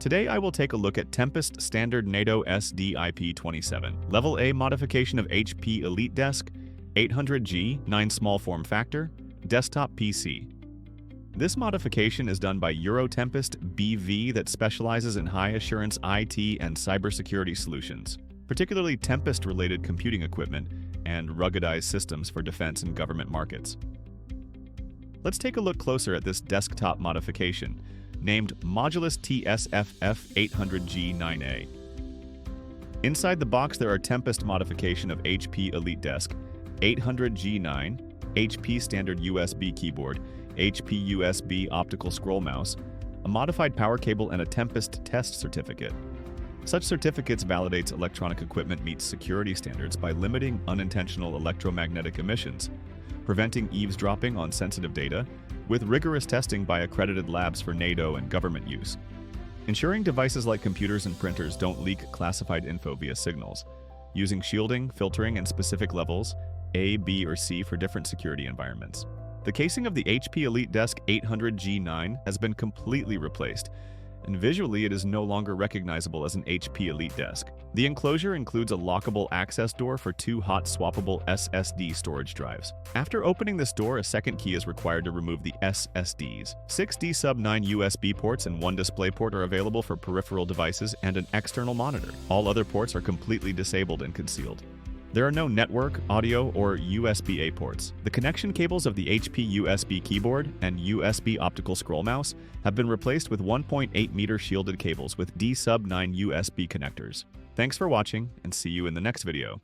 Today I will take a look at Tempest Standard NATO SDIP-27 Level A modification of HP EliteDesk 800G 9 small form factor desktop PC. This modification is done by Eurotempest BV that specializes in high-assurance IT and cybersecurity solutions, particularly Tempest-related computing equipment and ruggedized systems for defense and government markets. Let's take a look closer at this desktop modification, named Modulus TSFF 800G 9A. Inside the box there are Tempest modification of HP EliteDesk 800G 9, HP standard USB keyboard, HP USB optical scroll mouse, a modified power cable, and a Tempest test certificate. Such certificates validates electronic equipment meets security standards by limiting unintentional electromagnetic emissions, preventing eavesdropping on sensitive data, with rigorous testing by accredited labs for NATO and government use, ensuring devices like computers and printers don't leak classified info via signals, using shielding, filtering, and specific levels A, B, or C for different security environments. The casing of the HP EliteDesk 800G9 has been completely replaced, and visually it is no longer recognizable as an HP EliteDesk. The enclosure includes a lockable access door for 2 hot swappable SSD storage drives. After opening this door, a second key is required to remove the SSDs. 6 D sub 9 USB ports and 1 display port are available for peripheral devices and an external monitor. All other ports are completely disabled and concealed. There are no network, audio, or USB-A ports. The connection cables of the HP USB keyboard and USB optical scroll mouse have been replaced with 1.8-meter shielded cables with D sub 9 USB connectors. Thanks for watching, and see you in the next video.